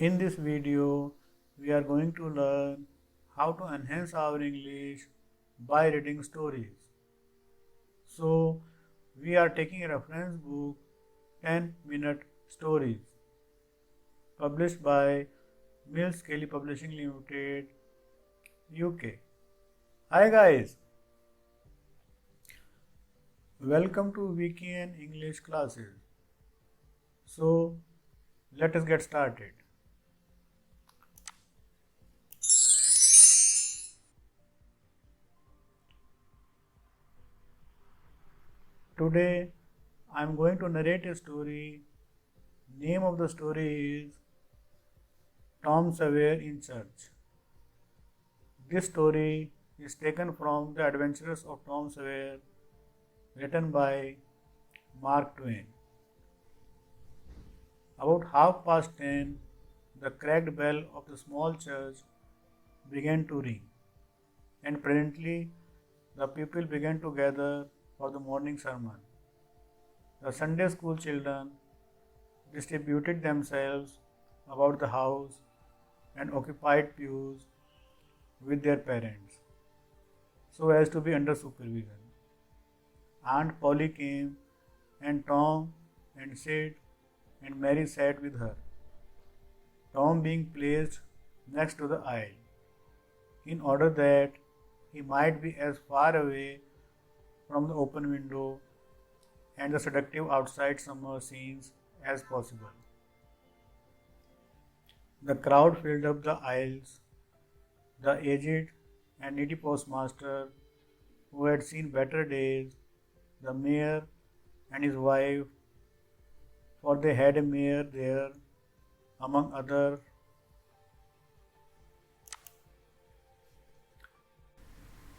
In this video, we are going to learn how to enhance our English by reading stories. So, we are taking a reference book 10-minute stories published by Mills Kelly Publishing Limited, UK. Hi guys, welcome to VKN English classes. So, let us get started. Today, I am going to narrate a story. Name of the story is Tom Sawyer in Church. This story is taken from The Adventures of Tom Sawyer, written by Mark Twain. About 10:30, the cracked bell of the small church began to ring, and presently the people began to gather for the morning sermon. The Sunday school children distributed themselves about the house and occupied pews with their parents so as to be under supervision. Aunt Polly came, and Tom and Sid and Mary sat with her, Tom being placed next to the aisle, in order that he might be as far away from the open window and the seductive outside summer scenes as possible. The crowd filled up the aisles. The aged and needy postmaster, who had seen better days, the mayor and his wife, for they had a mayor there, among other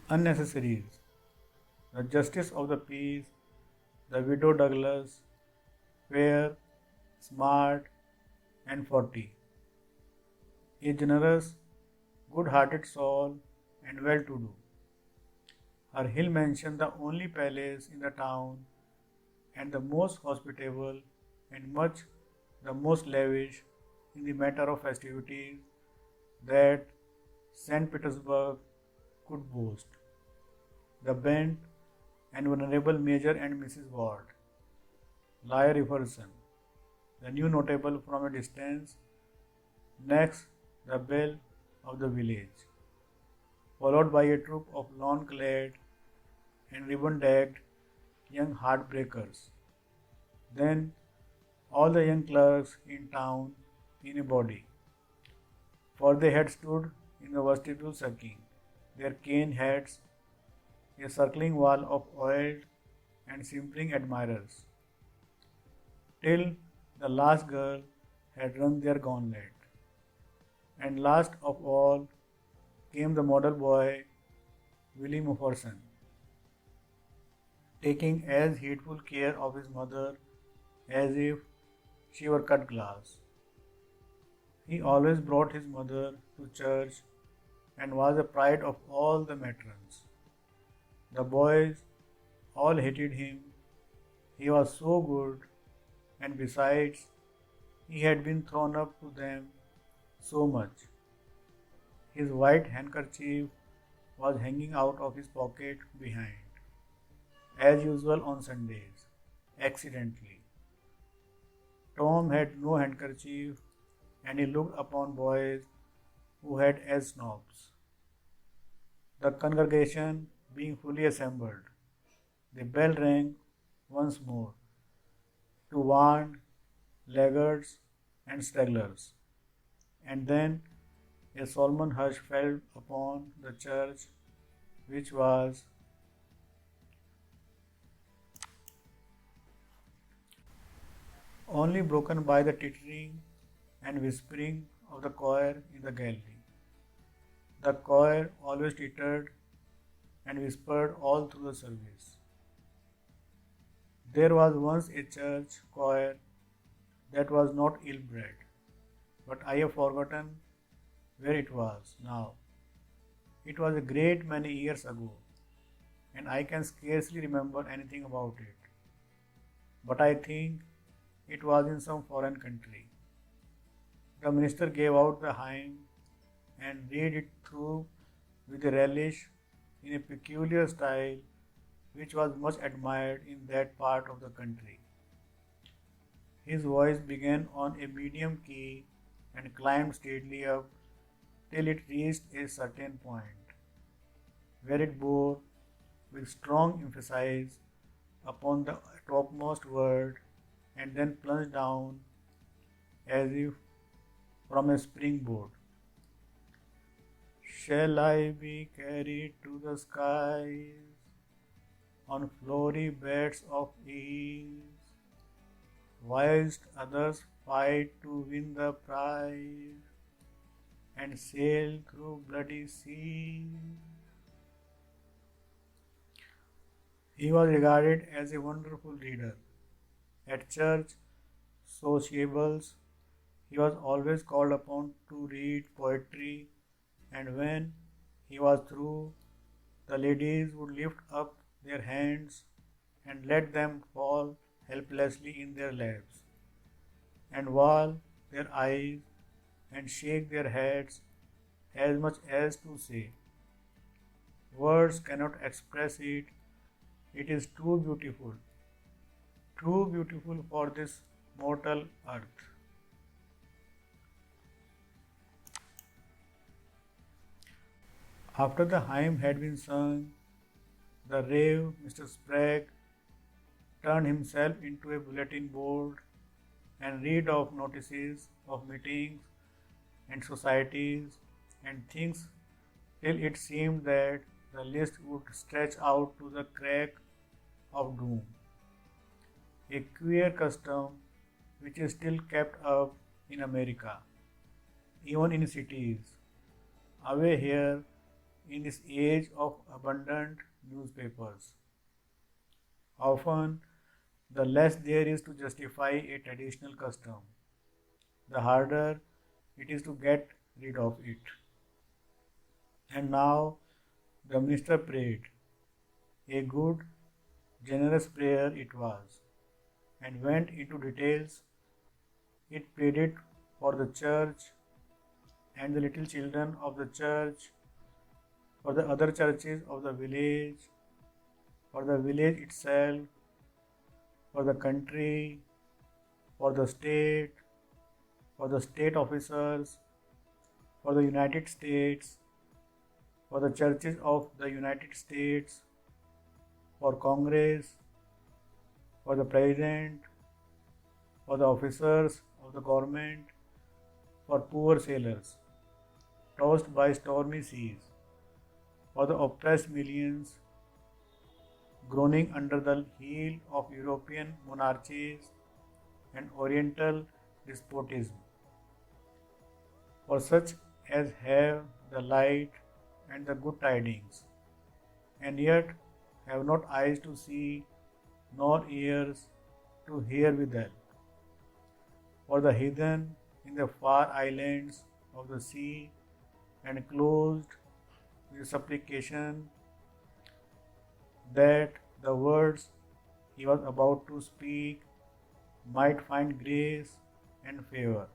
unnecessaries, the justice of the peace, the widow Douglas, fair, smart, and 40, a generous, good-hearted soul and well-to-do. Her hill mansion, the only palace in the town, and the most hospitable and much the most lavish in the matter of festivities that St. Petersburg could boast. The bent and venerable Major and Mrs. Ward, Lawyer Iverson, the new notable from a distance, next the belle of the village, followed by a troop of lawn-clad and ribbon-decked young heartbreakers. Then all the young clerks in town in a body, for they had stood in the vestibule sucking their cane hats, a circling wall of oiled and simpering admirers, till the last girl had run their gauntlet. And last of all came the model boy, William Mufferson, taking as heedful care of his mother as if she were cut glass. He always brought his mother to church and was the pride of all the matrons. The boys all hated him. He was so good, and besides, he had been thrown up to them so much. His white handkerchief was hanging out of his pocket behind, as usual on Sundays, accidentally. Tom had no handkerchief, and he looked upon boys who had as snobs. The congregation being fully assembled, the bell rang once more to warn laggards and stragglers, and then a solemn hush fell upon the church, which was only broken by the tittering and whispering of the choir in the gallery. The choir always tittered and whispered all through the service. There was once a church choir that was not ill-bred, but I have forgotten where it was now. It was a great many years ago, and I can scarcely remember anything about it. But I think it was in some foreign country. The minister gave out the hymn and read it through with a relish in a peculiar style which was much admired in that part of the country. His voice began on a medium key and climbed steadily up till it reached a certain point, where it bore with strong emphasis upon the topmost word and then plunged down as if from a springboard. Shall I be carried to the skies on flowery beds of ease, whilst others fight to win the prize and sail through bloody seas? He was regarded as a wonderful reader. At church sociables, he was always called upon to read poetry, and when he was through, the ladies would lift up their hands and let them fall helplessly in their laps, and wall their eyes and shake their heads as much as to say, words cannot express it, it is too beautiful for this mortal earth. After the hymn had been sung, the Rev. Mr. Sprague turned himself into a bulletin board and read off notices of meetings and societies and things till it seemed that the list would stretch out to the crack of doom. A queer custom which is still kept up in America, even in cities, away here in this age of abundant newspapers. Often, the less there is to justify a traditional custom, the harder it is to get rid of it. And now the minister prayed. A good, generous prayer it was, and went into details. It pleaded for the church and the little children of the church, for the other churches of the village, for the village itself, for the country, for the state officers, for the United States, for the churches of the United States, for Congress, for the President, for the officers of the government, for poor sailors, tossed by stormy seas, for the oppressed millions, groaning under the heel of European monarchies and Oriental despotism, for such as have the light and the good tidings, and yet have not eyes to see, nor ears to hear withal, for the heathen in the far islands of the sea, and closed with supplication that the words he was about to speak might find grace and favor,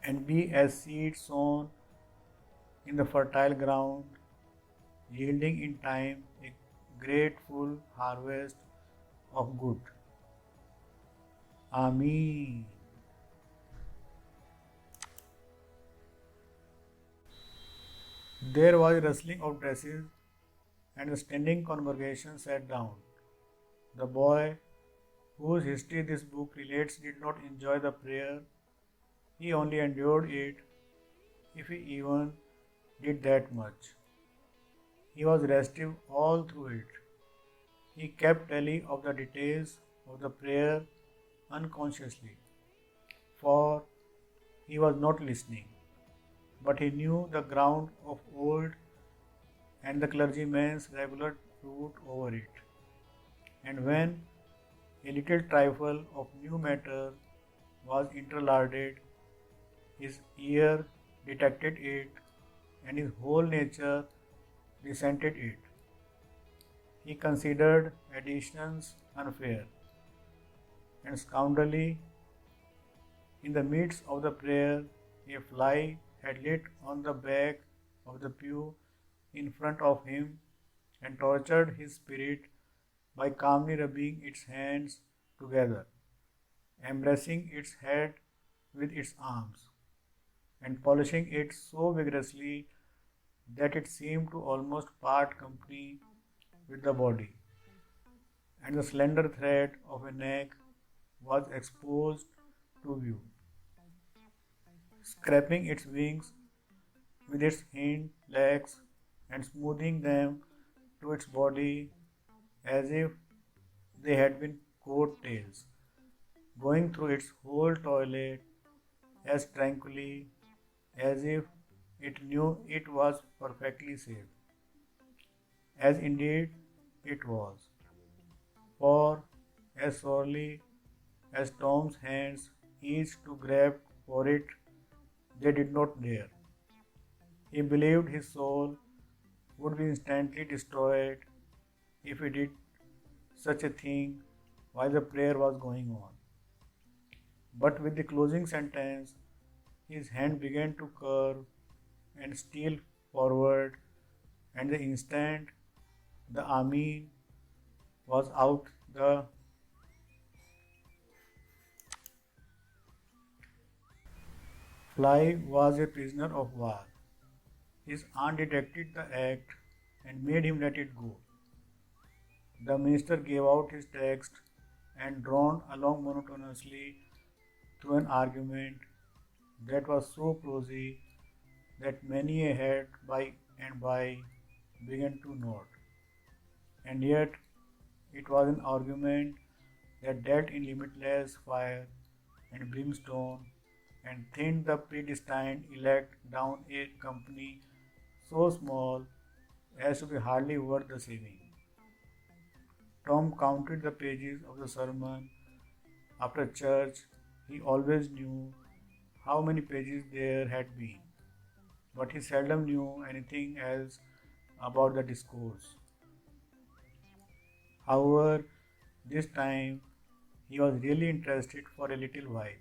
and be as seed sown in the fertile ground, yielding in time a grateful harvest of good. Amen. There was a rustling of dresses, and the standing congregation sat down. The boy, whose history this book relates, did not enjoy the prayer. He only endured it, if he even did that much. He was restive all through it. He kept tally of the details of the prayer unconsciously, for he was not listening, but he knew the ground of old and the clergyman's regular route over it. And when a little trifle of new matter was interlarded, his ear detected it, and his whole nature resented it. He considered additions unfair and scoundrelly, In the midst of the prayer, a fly had lit on the back of the pew in front of him and tortured his spirit by calmly rubbing its hands together, embracing its head with its arms, and polishing it so vigorously that it seemed to almost part company with the body, and the slender thread of a neck was exposed to view. Scraping its wings with its hind legs and smoothing them to its body as if they had been coat tails, going through its whole toilet as tranquilly as if it knew it was perfectly safe, as indeed it was, for as sorely as Tom's hands each to grab for it, they did not dare. He believed his soul would be instantly destroyed if he did such a thing while the prayer was going on. But with the closing sentence, his hand began to curve and steal forward, and the instant the Amin was out, the fly was a prisoner of war. His aunt detected the act and made him let it go. The minister gave out his text and droned along monotonously through an argument that was so prosy that many a head by and by began to nod. And yet it was an argument that dealt in limitless fire and brimstone and thinned the predestined elect down a company so small as to be hardly worth the saving. Tom counted the pages of the sermon after church. He always knew how many pages there had been, but he seldom knew anything else about the discourse. However, this time he was really interested for a little while.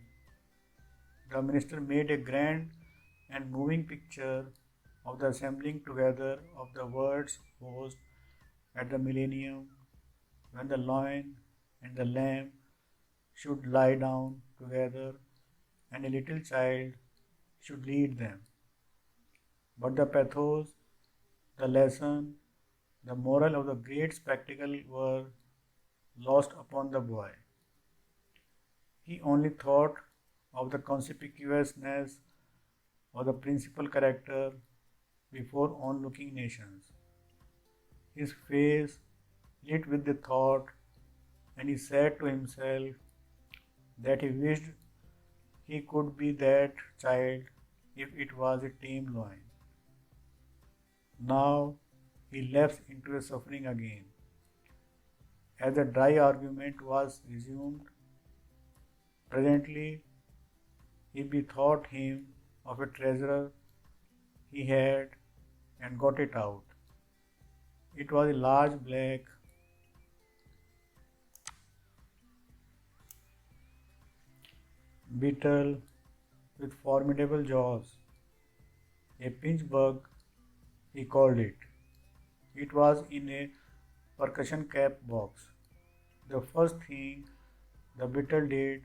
The minister made a grand and moving picture of the assembling together of the world's host at the millennium when the lion and the lamb should lie down together and a little child should lead them. But the pathos, the lesson, the moral of the great spectacle were lost upon the boy. He only thought of the conspicuousness of the principal character before onlooking nations. His face lit with the thought, and he said to himself that he wished he could be that child if it was a tame lion. Now he lapsed into a suffering again. As the dry argument was resumed, presently he bethought him of a treasure he had and got it out. It was a large black beetle with formidable jaws, a pinch bug, he called it. It was in a percussion cap box. The first thing the beetle did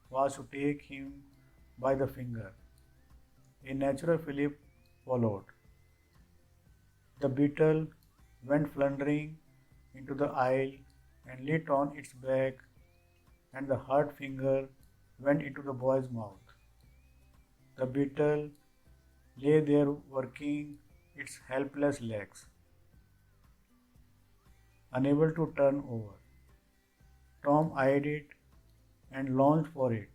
was to take him by the finger. A natural fillip followed. The beetle went floundering into the aisle and lit on its back, and the hurt finger went into the boy's mouth. The beetle lay there working its helpless legs, unable to turn over. Tom eyed it and longed for it,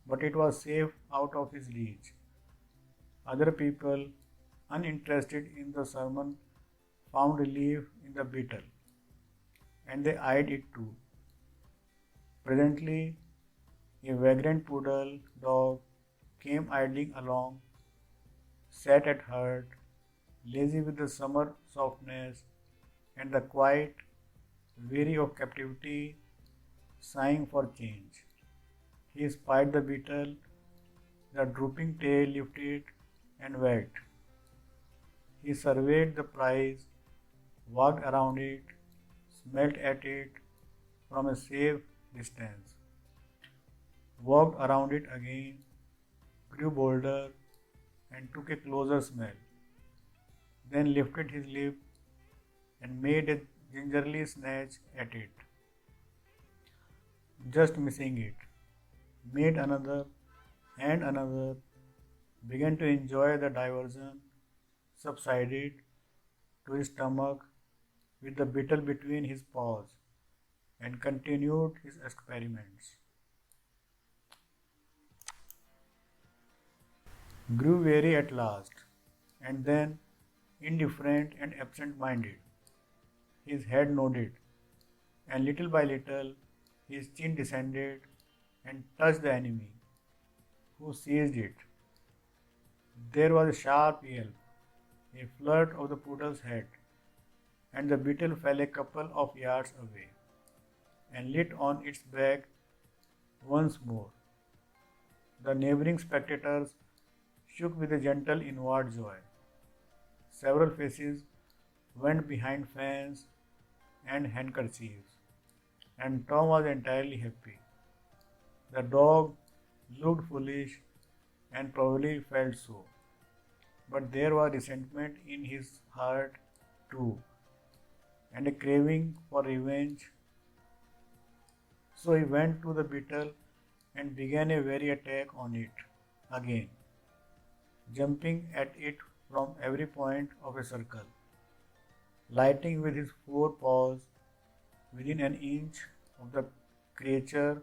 but it was safe out of his reach. Other people, uninterested in the sermon, found relief in the beetle, and they eyed it too. Presently, a vagrant poodle dog came idling along, sat at heart, lazy with the summer softness and the quiet, weary of captivity, sighing for change. He spied the beetle, the drooping tail lifted and wagged. He surveyed the prize, walked around it, smelt at it from a safe distance, walked around it again, grew bolder, and took a closer smell, then lifted his lip and made a gingerly snatch at it, just missing it, made another and another, began to enjoy the diversion, subsided to his stomach with the beetle between his paws, and continued his experiments. Grew weary at last, and then indifferent and absent minded. His head nodded, and little by little his chin descended and touched the enemy, who seized it. There was a sharp yelp, a flirt of the poodle's head, and the beetle fell a couple of yards away and lit on its back once more. The neighboring spectators shook with a gentle inward joy. Several faces went behind fans and handkerchiefs, and Tom was entirely happy. The dog looked foolish and probably felt so, but there was resentment in his heart too, and a craving for revenge. So he went to the beetle and began a very attack on it again, jumping at it from every point of a circle, lighting with his four paws within an inch of the creature,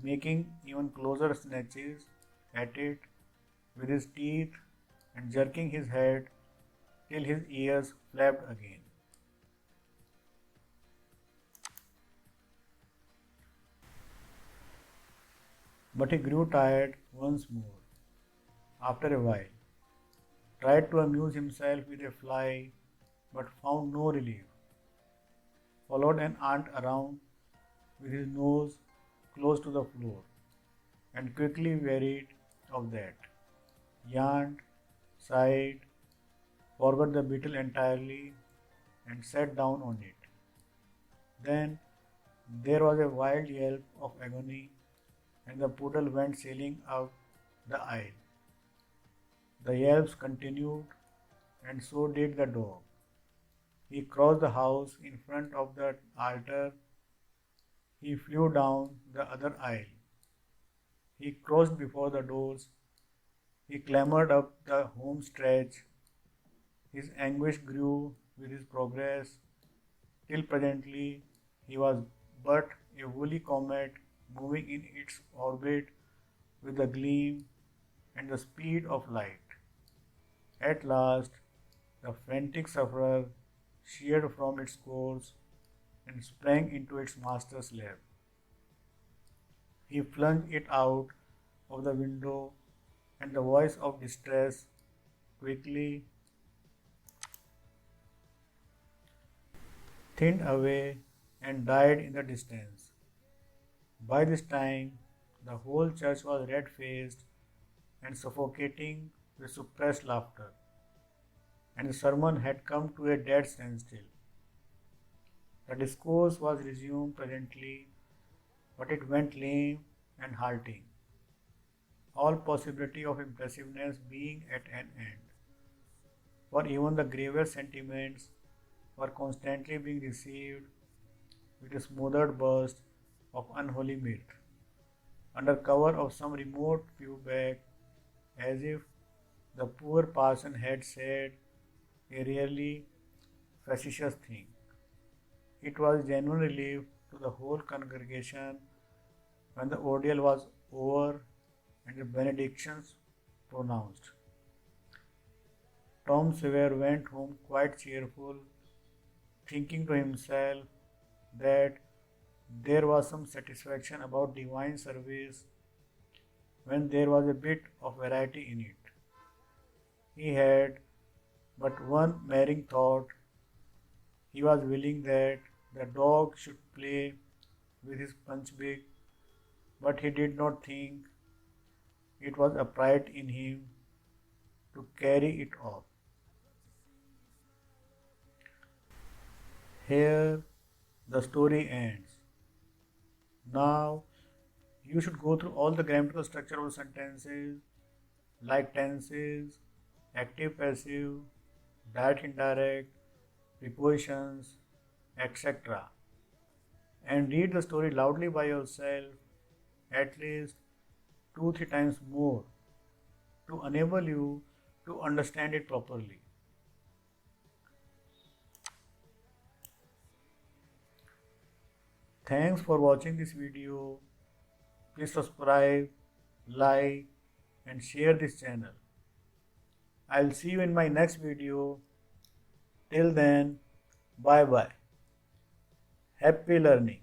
making even closer snatches at it with his teeth and jerking his head till his ears flapped again. But he grew tired once more after a while, tried to amuse himself with a fly but found no relief, followed an ant around with his nose close to the floor, and quickly wearied of that, yawned, sighed, forgot the beetle entirely, and sat down on it. Then there was a wild yelp of agony, and the poodle went sailing up the aisle. The yelps continued, and so did the dog. He crossed the house in front of the altar. He flew down the other aisle. He crossed before the doors. He clambered up the home stretch. His anguish grew with his progress, till presently he was but a woolly comet moving in its orbit with the gleam and the speed of light. At last, the frantic sufferer sheared from its course and sprang into its master's lap. He flung it out of the window, and the voice of distress quickly thinned away and died in the distance. By this time, the whole church was red-faced and suffocating with suppressed laughter, and the sermon had come to a dead standstill. The discourse was resumed presently, but it went lame and halting, all possibility of impressiveness being at an end, for even the gravest sentiments were constantly being received with a smothered burst of unholy mirth, under cover of some remote pewback, as if the poor parson had said a really facetious thing. It was genuine relief to the whole congregation when the ordeal was over and the benedictions pronounced. Tom Sawyer went home quite cheerful, thinking to himself that there was some satisfaction about divine service when there was a bit of variety in it. He had but one marring thought. He was willing that the dog should play with his punch big but he did not think it was upright in him to carry it off. Here the story ends. Now you should go through all the grammatical structure of sentences like tenses, active passive, direct indirect, prepositions, etc. and read the story loudly by yourself at least 2-3 times more to enable you to understand it properly. Thanks for watching this video. Please subscribe, like and share this channel. I'll see you in my next video. Till then, bye bye. Happy learning.